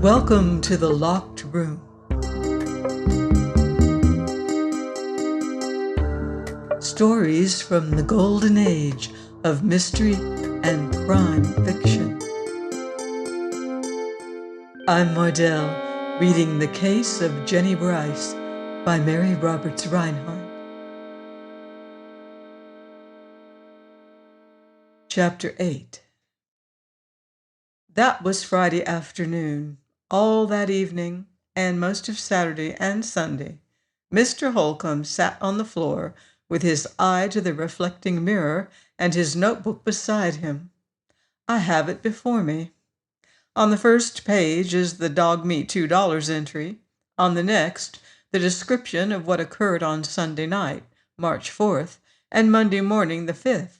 Welcome to the Locked Room. Stories from the golden age of mystery and crime fiction. I'm Mardell, reading The Case of Jennie Brice by Mary Roberts Reinhardt. Chapter 8. That was Friday afternoon. All that evening, and most of Saturday and Sunday, Mr. Holcomb sat on the floor with his eye to the reflecting mirror and his notebook beside him. I have it before me. On the first page is the dog meat $2 entry. On the next, the description of what occurred on Sunday night, March 4th, and Monday morning the 5th.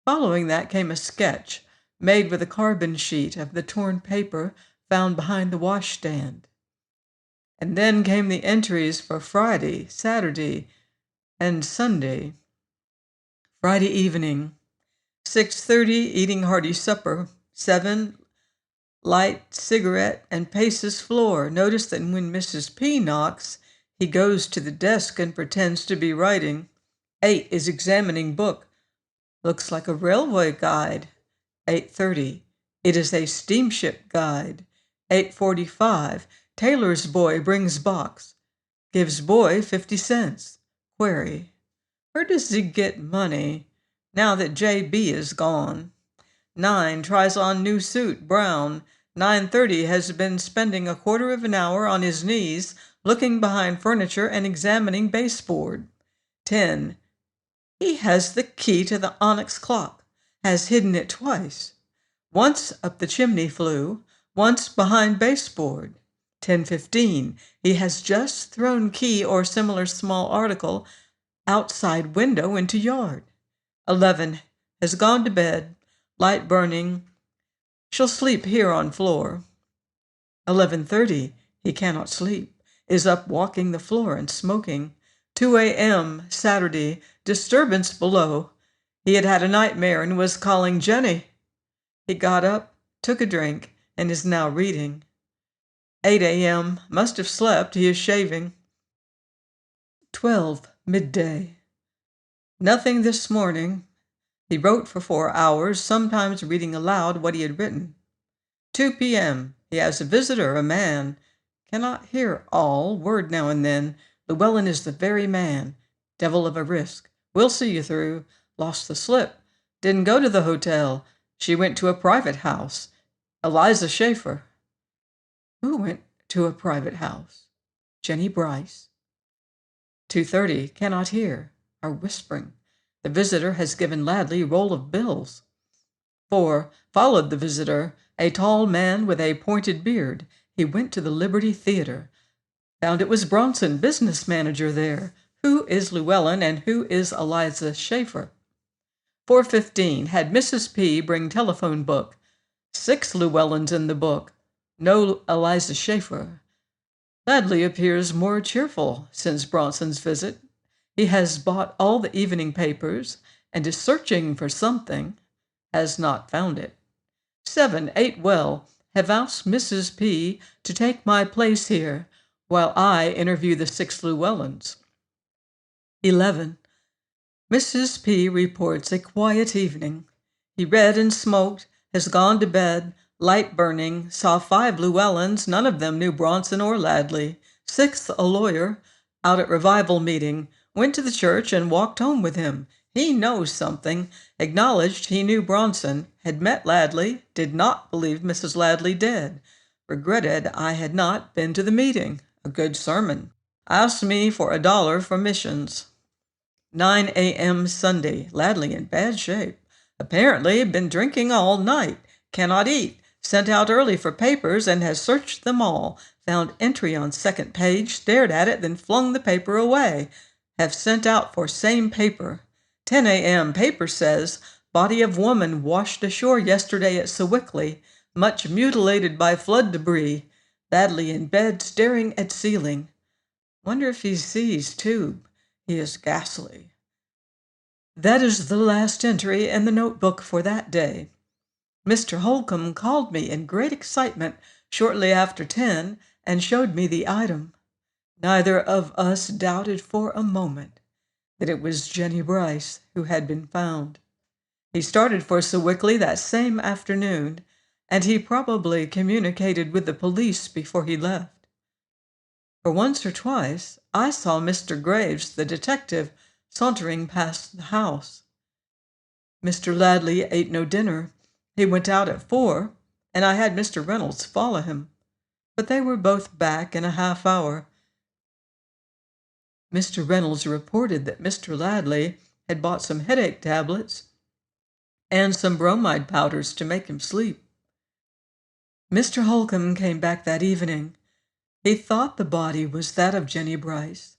Following that came a sketch made with a carbon sheet of the torn paper found behind the washstand. And then came the entries for Friday, Saturday, and Sunday. Friday evening, 6:30, eating hearty supper. 7, light cigarette and paces floor. Notice that when Mrs. P knocks, he goes to the desk and pretends to be writing. 8 is examining book. Looks like a railway guide. 8:30, it is a steamship guide. 8:45, tailor's boy brings box. Gives boy 50 cents. Query, where does he get money now that J.B. is gone? 9, tries on new suit, brown. 9:30, has been spending a quarter of an hour on his knees, looking behind furniture and examining baseboard. 10, he has the key to the onyx clock, has hidden it twice. Once up the chimney flue, once behind baseboard. 10:15, he has just thrown key or similar small article outside window into yard. 11, has gone to bed, light burning. Shall sleep here on floor. 11:30, he cannot sleep, is up walking the floor and smoking. 2 a.m., Saturday, disturbance below. He had had a nightmare and was calling Jennie. He got up, took a drink, and is now reading. 8 a.m., must have slept, he is shaving. 12, midday. Nothing this morning. He wrote for 4 hours, sometimes reading aloud what he had written. 2 p.m., he has a visitor, a man. Cannot hear all, word now and then. Llewellyn is the very man. Devil of a risk. We'll see you through. Lost the slip. Didn't go to the hotel. She went to a private house. Eliza Schaefer. Who went to a private house? Jennie Brice. 2:30, cannot hear. Are whispering. The visitor has given Ladley roll of bills. 4, followed the visitor, a tall man with a pointed beard. He went to the Liberty Theater. Found it was Bronson, business manager there. Who is Llewellyn and who is Eliza Schaefer? 4:15, had Mrs. P bring telephone book. 6 Llewellyns in the book. No Eliza Schaefer. Ladley appears more cheerful since Bronson's visit. He has bought all the evening papers and is searching for something. Has not found it. 7, ate well. Have asked Mrs. P to take my place here while I interview the 6 Llewellyns. 11, Mrs. P reports a quiet evening. He read and smoked, has gone to bed, light burning, saw 5 Llewellyns, none of them knew Bronson or Ladley. 6th, a lawyer, out at revival meeting, went to the church and walked home with him. He knows something, acknowledged he knew Bronson, had met Ladley, did not believe Mrs. Ladley dead, regretted I had not been to the meeting. A good sermon. Asked me for $1 for missions. 9 a.m. Sunday. Ladley in bad shape. Apparently been drinking all night. Cannot eat. Sent out early for papers and has searched them all. Found entry on second page, stared at it, then flung the paper away. Have sent out for same paper. 10 a.m. Paper says, body of woman washed ashore yesterday at Sewickley, much mutilated by flood debris. Ladley in bed, staring at ceiling. Wonder if he sees tube. He is ghastly. That is the last entry in the notebook for that day. Mr. Holcomb called me in great excitement, shortly after 10 and showed me the item. Neither of us doubted for a moment that it was Jennie Brice who had been found. He started for Sewickley that same afternoon, and he probably communicated with the police before he left. For once or twice, I saw Mr. Graves, the detective, sauntering past the house. Mr. Ladley ate no dinner. He went out at 4, and I had Mr. Reynolds follow him. But they were both back in a half hour. Mr. Reynolds reported that Mr. Ladley had bought some headache tablets and some bromide powders to make him sleep. Mr. Holcomb came back that evening. He thought the body was that of Jennie Brice,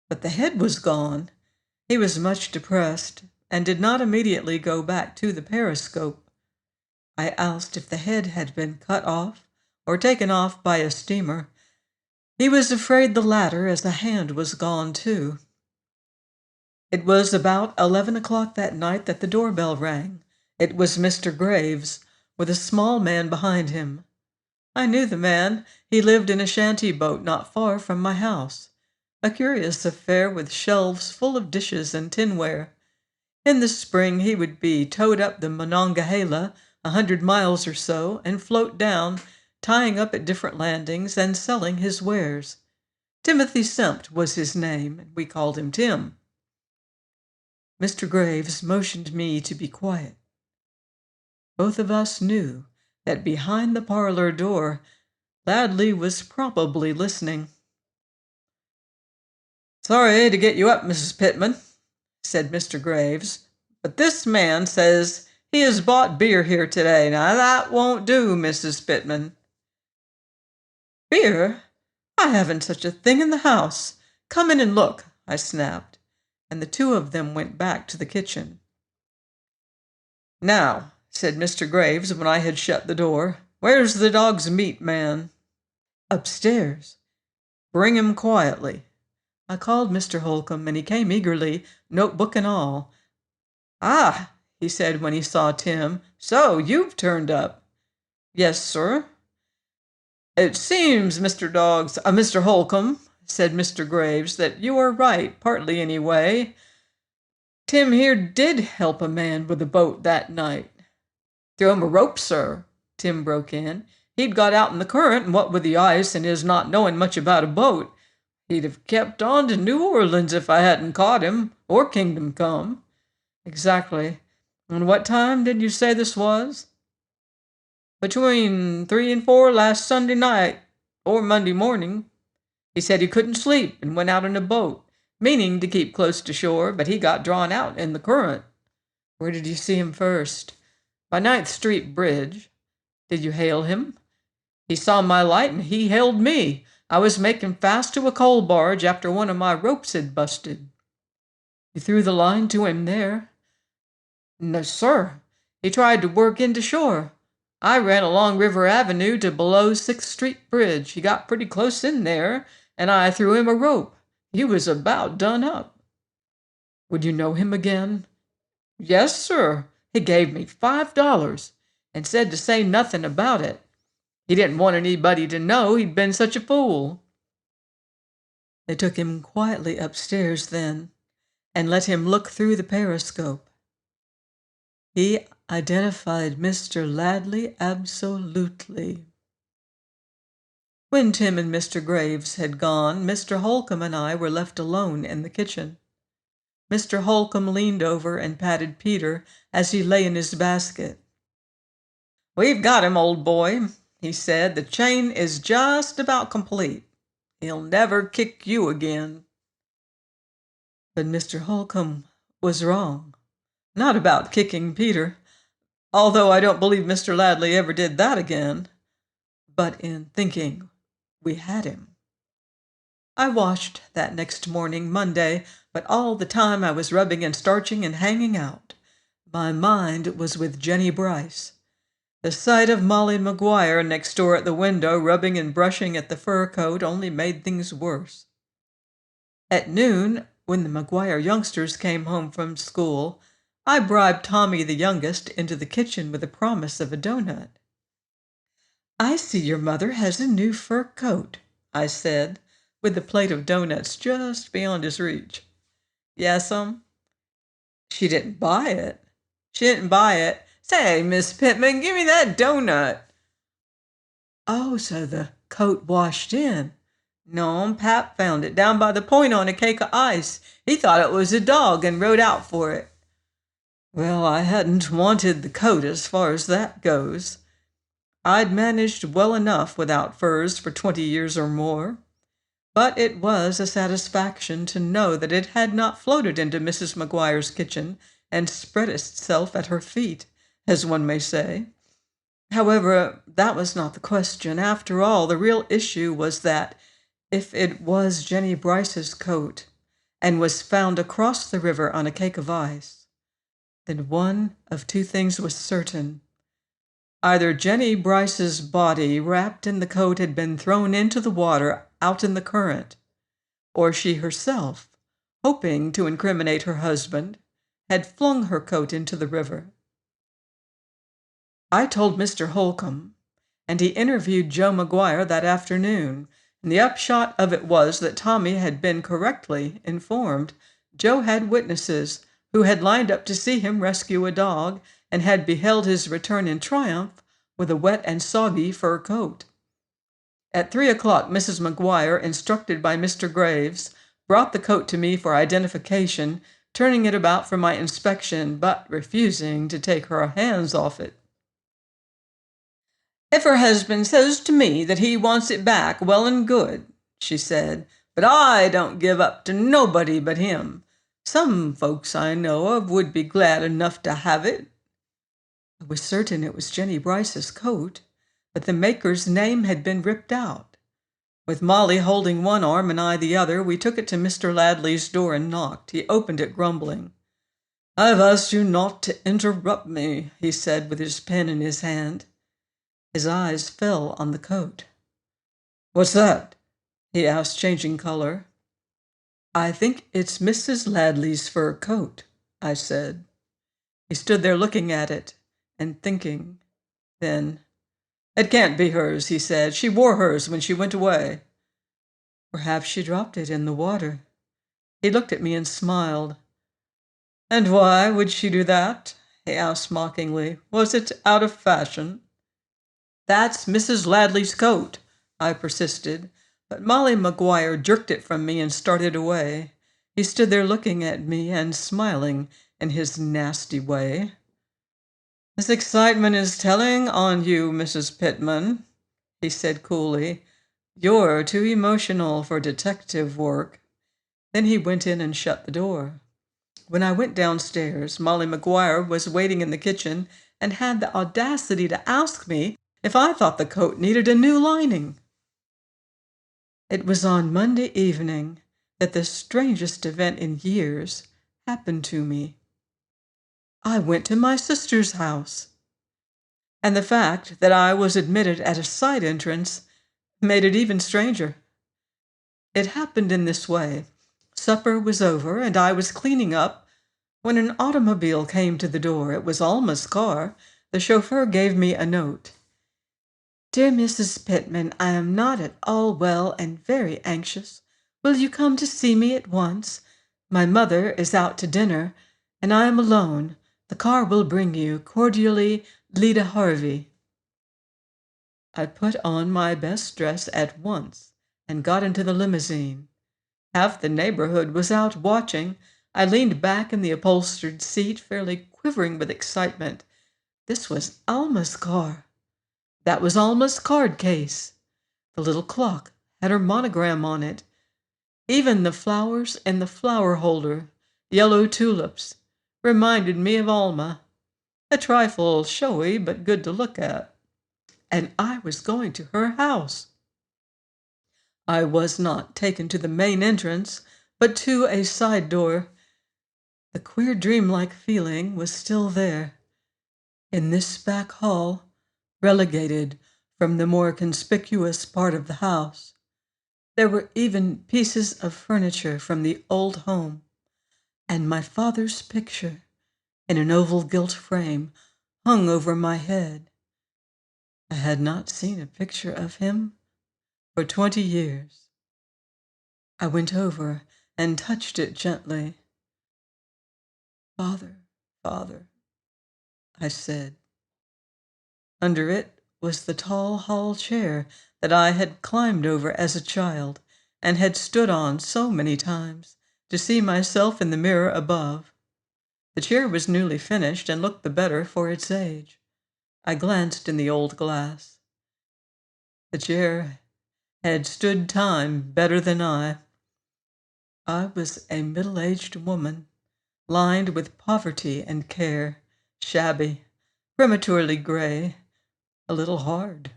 but the head was gone. He was much depressed and did not immediately go back to the periscope. I asked if the head had been cut off or taken off by a steamer. He was afraid the latter, as the hand was gone too. It was about 11 o'clock that night that the doorbell rang. It was Mr. Graves, with a small man behind him. I knew the man. He lived in a shanty boat not far from my house, a curious affair with shelves full of dishes and tinware. In the spring he would be towed up the Monongahela 100 miles or so and float down, tying up at different landings and selling his wares. Timothy Sempt was his name, and we called him Tim. Mr. Graves motioned me to be quiet. Both of us knew that behind the parlor door, Ladley was probably listening. "Sorry to get you up, Mrs. Pittman," said Mr. Graves, "but this man says he has bought beer here today. Now that won't do, Mrs. Pittman." "Beer? I haven't such a thing in the house. Come in and look," I snapped, and the two of them went back to the kitchen. "Now," said Mr. Graves when I had shut the door, "where's the dog's meat man?" "Upstairs." "Bring him quietly." I called Mr. Holcomb, and he came eagerly, notebook and all. "Ah," he said when he saw Tim, "so you've turned up." "Yes, sir." "It seems, Mr. Holcomb," said Mr. Graves, "that you are right, partly anyway. Tim here did help a man with a boat that night." "Threw him a rope, sir," Tim broke in. "He'd got out in the current, and what with the ice and his not knowing much about a boat, he'd have kept on to New Orleans if I hadn't caught him, or Kingdom Come." "Exactly. And what time did you say this was?" "Between 3 and 4 last Sunday night, or Monday morning. He said he couldn't sleep and went out in a boat, meaning to keep close to shore, but he got drawn out in the current." "Where did you see him first?" "By 9th Street Bridge." "Did you hail him?" "He saw my light and he hailed me. I was making fast to a coal barge after one of my ropes had busted." "You threw the line to him there?" "No, sir. He tried to work into shore. I ran along River Avenue to below 6th Street Bridge. He got pretty close in there, and I threw him a rope. He was about done up." "Would you know him again?" "Yes, sir. He gave me $5 and said to say nothing about it. He didn't want anybody to know he'd been such a fool." They took him quietly upstairs then and let him look through the periscope. He identified Mr. Ladley absolutely. When Tim and Mr. Graves had gone, Mr. Holcomb and I were left alone in the kitchen. Mr. Holcomb leaned over and patted Peter as he lay in his basket. "We've got him, old boy," he said. "The chain is just about complete. He'll never kick you again." But Mr. Holcomb was wrong. Not about kicking Peter, although I don't believe Mr. Ladley ever did that again, but in thinking we had him. I washed that next morning, Monday, but all the time I was rubbing and starching and hanging out. My mind was with Jennie Brice. The sight of Molly Maguire next door at the window rubbing and brushing at the fur coat only made things worse. At noon, when the Maguire youngsters came home from school, I bribed Tommy, the youngest, into the kitchen with a promise of a doughnut. I see your mother has a new fur coat, I said, with the plate of doughnuts just beyond his reach. Yes'm. She didn't buy it. She didn't buy it. Say, Miss Pittman, give me that doughnut. Oh, so the coat washed in. No, Pap found it down by the point on a cake of ice. He thought it was a dog and rode out for it. Well, I hadn't wanted the coat as far as that goes. I'd managed well enough without furs for 20 years or more. But it was a satisfaction to know that it had not floated into Mrs. McGuire's kitchen and spread itself at her feet, as one may say. However, that was not the question. After all, the real issue was that if it was Jennie Brice's coat and was found across the river on a cake of ice, then one of two things was certain. Either Jennie Brice's body wrapped in the coat had been thrown into the water out in the current, or she herself, hoping to incriminate her husband, had flung her coat into the river. I told Mr. Holcomb, and he interviewed Joe McGuire that afternoon, and the upshot of it was that Tommy had been correctly informed. Joe had witnesses who had lined up to see him rescue a dog and had beheld his return in triumph with a wet and soggy fur coat. At 3 o'clock, Mrs. McGuire, instructed by Mr. Graves, brought the coat to me for identification, turning it about for my inspection, but refusing to take her hands off it. If her husband says to me that he wants it back, well and good, she said, but I don't give up to nobody but him. Some folks I know of would be glad enough to have it. I was certain it was Jennie Brice's coat, but the maker's name had been ripped out. With Molly holding one arm and I the other, we took it to Mr. Ladley's door and knocked. He opened it grumbling. I've asked you not to interrupt me, he said with his pen in his hand. His eyes fell on the coat. What's that? He asked, changing color. I think it's Mrs. Ladley's fur coat, I said. He stood there looking at it and thinking. Then, it can't be hers, he said. She wore hers when she went away. Perhaps she dropped it in the water. He looked at me and smiled. And why would she do that? He asked mockingly. Was it out of fashion? That's Mrs. Ladley's coat, I persisted, but Molly McGuire jerked it from me and started away. He stood there looking at me and smiling in his nasty way. This excitement is telling on you, Mrs. Pittman, he said coolly. You're too emotional for detective work. Then he went in and shut the door. When I went downstairs, Molly McGuire was waiting in the kitchen and had the audacity to ask me if I thought the coat needed a new lining. It was on Monday evening that the strangest event in years happened to me. I went to my sister's house, and the fact that I was admitted at a side entrance made it even stranger. It happened in this way. Supper was over, and I was cleaning up when an automobile came to the door. It was Alma's car. The chauffeur gave me a note. Dear Mrs. Pittman, I am not at all well and very anxious. Will you come to see me at once? My mother is out to dinner, and I am alone. The car will bring you. Cordially, Lida Harvey. I put on my best dress at once and got into the limousine. Half the neighborhood was out watching. I leaned back in the upholstered seat, fairly quivering with excitement. This was Alma's car. That was Alma's card case. The little clock had her monogram on it. Even the flowers in the flower holder, yellow tulips, reminded me of Alma. A trifle showy, but good to look at. And I was going to her house. I was not taken to the main entrance, but to a side door. The queer dreamlike feeling was still there. In this back hall, relegated from the more conspicuous part of the house, there were even pieces of furniture from the old home, and my father's picture, in an oval gilt frame, hung over my head. I had not seen a picture of him for 20 years. I went over and touched it gently. "Father, father," I said. Under it was the tall hall chair that I had climbed over as a child and had stood on so many times to see myself in the mirror above. The chair was newly finished and looked the better for its age. I glanced in the old glass. The chair had stood time better than I. I was a middle-aged woman, lined with poverty and care, shabby, prematurely gray, a little hard.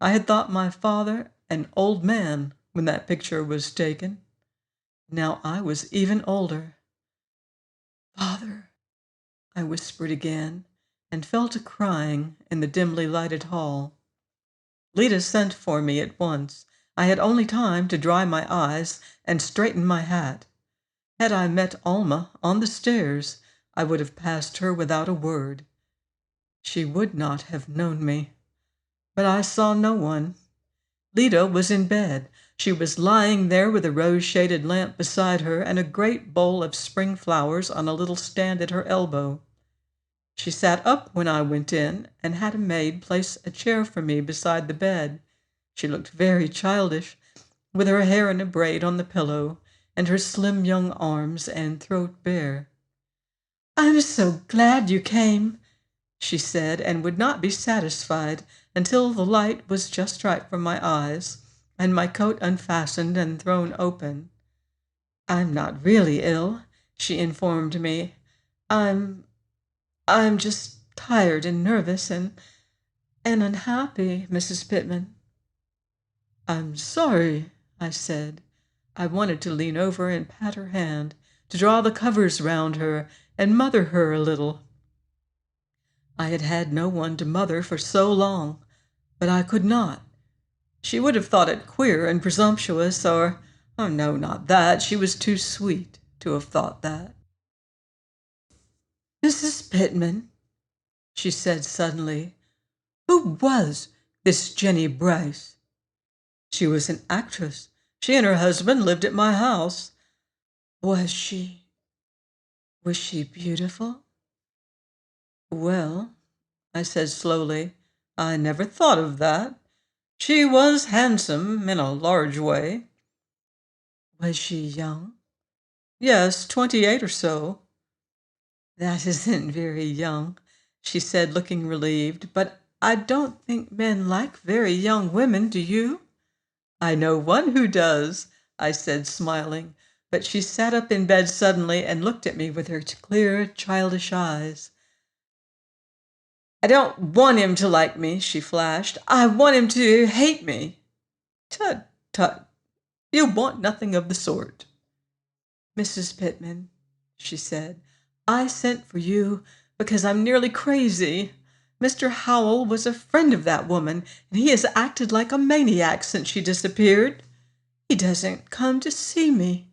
I had thought my father an old man when that picture was taken. Now I was even older. "Father," I whispered again, and fell to crying in the dimly lighted hall. Lita sent for me at once. I had only time to dry my eyes and straighten my hat. Had I met Alma on the stairs, I would have passed her without a word. She would not have known me. But I saw no one. Lita was in bed. She was lying there with a rose-shaded lamp beside her and a great bowl of spring flowers on a little stand at her elbow. She sat up when I went in and had a maid place a chair for me beside the bed. She looked very childish, with her hair in a braid on the pillow and her slim young arms and throat bare. "I'm so glad you came," she said, and would not be satisfied until the light was just right for my eyes and my coat unfastened and thrown open. "I'm not really ill," she informed me. I'm just tired and nervous and unhappy, Mrs. Pittman." "I'm sorry," I said. I wanted to lean over and pat her hand, to draw the covers round her and mother her a little. I had had no one to mother for so long, but I could not. She would have thought it queer and presumptuous, or, oh no, not that. She was too sweet to have thought that. "Mrs. Pittman," she said suddenly, "who was this Jennie Brice?" "She was an actress. She and her husband lived at my house." Was she beautiful?" "Well," I said slowly, "I never thought of that. She was handsome in a large way." "Was she young?" "Yes, 28 or so." "That isn't very young," she said, looking relieved, "but I don't think men like very young women, do you?" "I know one who does," I said, smiling, but she sat up in bed suddenly and looked at me with her clear, childish eyes. "I don't want him to like me," she flashed. "I want him to hate me." "Tut, tut, you want nothing of the sort." "Mrs. Pittman," she said, "I sent for you because I'm nearly crazy. Mr. Howell was a friend of that woman, and he has acted like a maniac since she disappeared. He doesn't come to see me.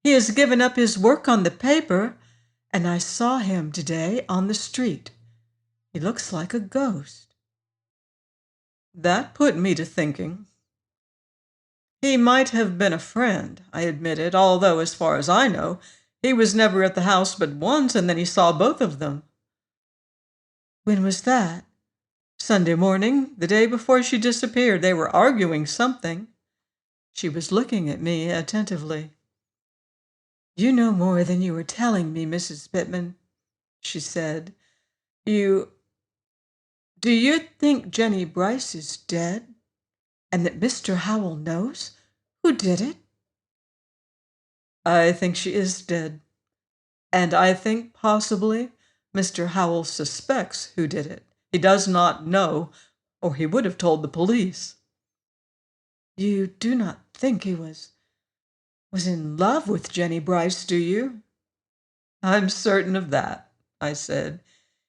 He has given up his work on the paper, and I saw him today on the street. He looks like a ghost." That put me to thinking. "He might have been a friend," I admitted, "although, as far as I know, he was never at the house but once, and then he saw both of them." "When was that?" "Sunday morning, the day before she disappeared. They were arguing something." She was looking at me attentively. "You know more than you were telling me, Mrs. Pittman," she said. Do you think Jennie Brice is dead, and that Mr. Howell knows who did it?" "I think she is dead, and I think possibly Mr. Howell suspects who did it. He does not know, or he would have told the police." "You do not think he was in love with Jennie Brice, do you?" "I'm certain of that," I said.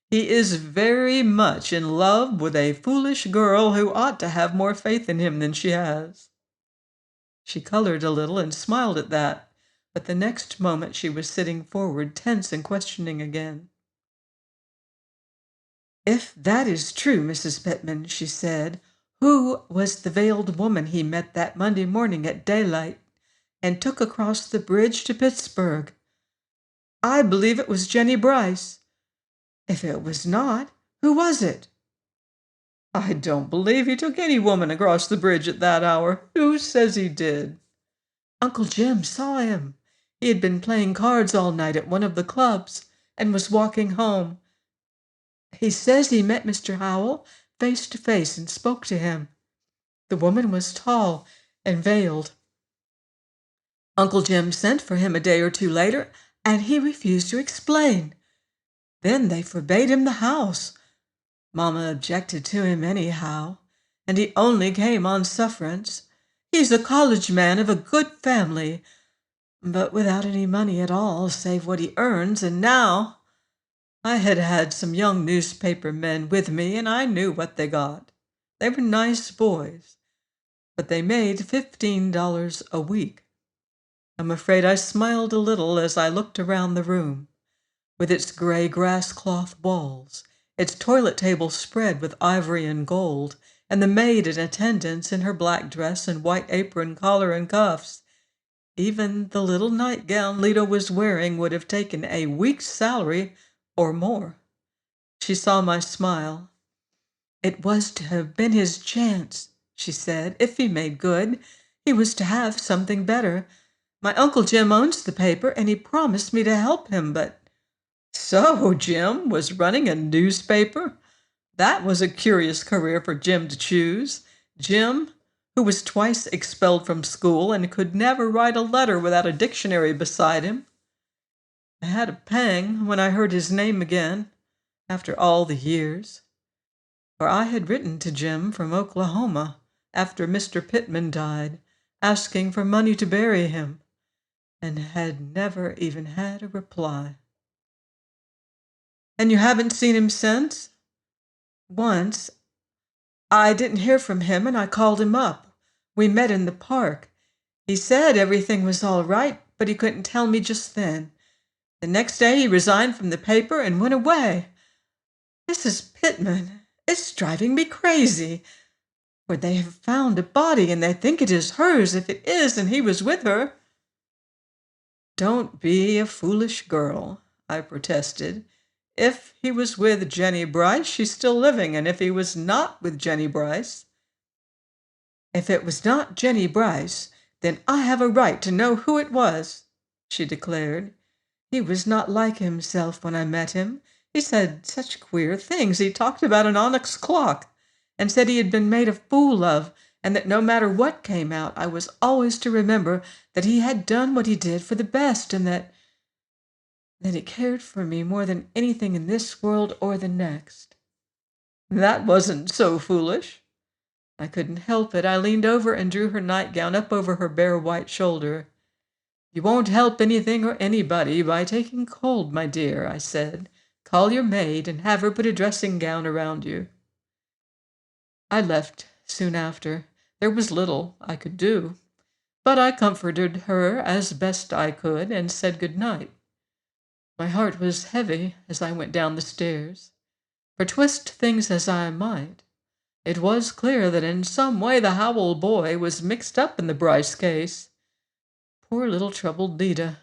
"He is very much in love with a foolish girl who ought to have more faith in him than she has." She colored a little and smiled at that, but the next moment she was sitting forward, tense and questioning again. "If that is true, Mrs. Pittman," she said, "who was the veiled woman he met that Monday morning at daylight and took across the bridge to Pittsburgh?" "I believe it was Jennie Brice." "If it was not, who was it?" "I don't believe he took any woman across the bridge at that hour. Who says he did?" "Uncle Jim saw him. He had been playing cards all night at one of the clubs and was walking home. He says he met Mr. Howell face to face and spoke to him. The woman was tall and veiled. Uncle Jim sent for him a day or two later, and he refused to explain. Then they forbade him the house. Mama objected to him anyhow, and he only came on sufferance. He's a college man of a good family, but without any money at all save what he earns, and now I had had some young newspaper men with me, and I knew what they got. They were nice boys, but they made $15 a week. I'm afraid I smiled a little as I looked around the room, with its gray grass-cloth walls, its toilet table spread with ivory and gold, and the maid in attendance in her black dress and white apron, collar, and cuffs. Even the little nightgown Lita was wearing would have taken a week's salary or more. She saw my smile. "It was to have been his chance," she said. "If he made good, he was to have something better. My Uncle Jim owns the paper, and he promised me to help him, but—" So Jim was running a newspaper? That was a curious career for Jim to choose. Jim, who was twice expelled from school and could never write a letter without a dictionary beside him. I had a pang when I heard his name again, after all the years. For I had written to Jim from Oklahoma after Mr. Pittman died, asking for money to bury him, and had never even had a reply. "And you haven't seen him since?" "Once. I didn't hear from him, and I called him up. We met in the park. He said everything was all right, but he couldn't tell me just then. The next day he resigned from the paper and went away. Mrs. Pittman, it's driving me crazy. For they have found a body, and they think it is hers if it is, and he was with her." "Don't be a foolish girl," I protested. "If he was with Jennie Brice, she's still living, and if he was not with Jennie Brice—" "If it was not Jennie Brice, then I have a right to know who it was," she declared. "He was not like himself when I met him. He said such queer things. He talked about an onyx clock, and said he had been made a fool of, and that no matter what came out, I was always to remember that he had done what he did for the best, and that he cared for me more than anything in this world or the next." "That wasn't so foolish." I couldn't help it. I leaned over and drew her nightgown up over her bare white shoulder. "You won't help anything or anybody by taking cold, my dear," I said. "Call your maid and have her put a dressing gown around you." I left soon after. There was little I could do, but I comforted her as best I could and said good night. My heart was heavy as I went down the stairs, for twist things as I might, it was clear that in some way the Howell boy was mixed up in the Brice case. Poor little troubled Lita.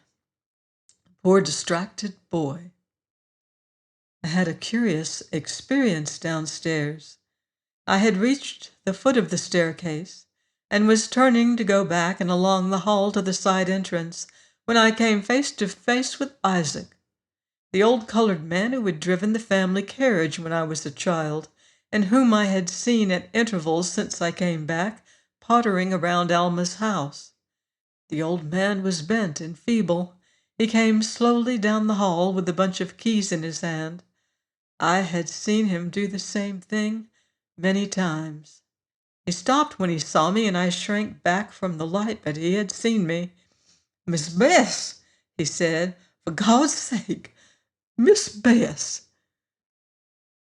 Poor distracted boy. I had a curious experience downstairs. I had reached the foot of the staircase and was turning to go back and along the hall to the side entrance when I came face to face with Isaac, the old colored man who had driven the family carriage when I was a child, and whom I had seen at intervals since I came back, pottering around Alma's house. The old man was bent and feeble. He came slowly down the hall with a bunch of keys in his hand. I had seen him do the same thing many times. He stopped when he saw me, and I shrank back from the light, but he had seen me. "Miss Bess," he said, "for God's sake, Miss Bess."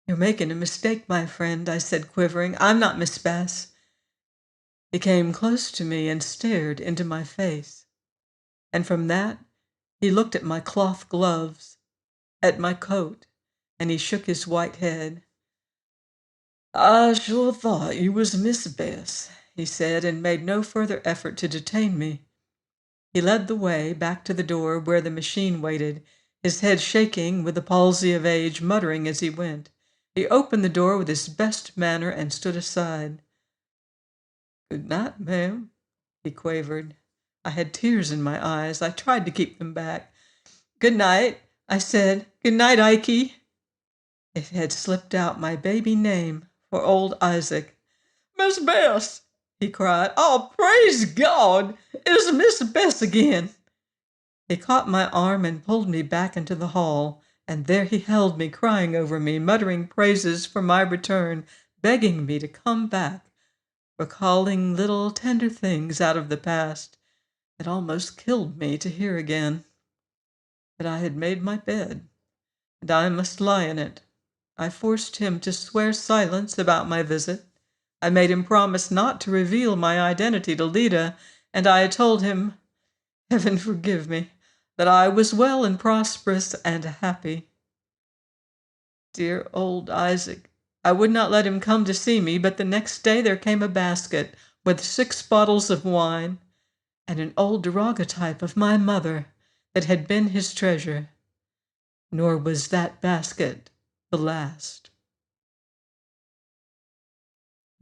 "You're making a mistake, my friend," I said, quivering. "I'm not Miss Bess." He came close to me and stared into my face. And from that, he looked at my cloth gloves, at my coat, and he shook his white head. "I sure thought you was Miss Bess," he said, and made no further effort to detain me. He led the way back to the door where the machine waited, his head shaking with the palsy of age, muttering as he went. He opened the door with his best manner and stood aside. "Good night, ma'am," he quavered. I had tears in my eyes. I tried to keep them back. "Good night," I said. "Good night, Ikey." It had slipped out my baby name for old Isaac. "Miss Bess!" he cried. "Oh, praise God! It's Miss Bess again!" He caught my arm and pulled me back into the hall, and there he held me, crying over me, muttering praises for my return, begging me to come back, recalling little tender things out of the past. It almost killed me to hear again. But I had made my bed, and I must lie in it. I forced him to swear silence about my visit. I made him promise not to reveal my identity to Lida, and I told him, heaven forgive me, that I was well and prosperous and happy. Dear old Isaac! I would not let him come to see me, but the next day there came a basket with 6 bottles of wine and an old daguerreotype of my mother that had been his treasure. Nor was that basket the last.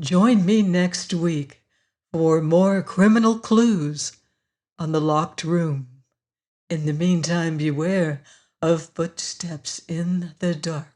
Join me next week for more criminal clues on the locked room. In the meantime, beware of footsteps in the dark.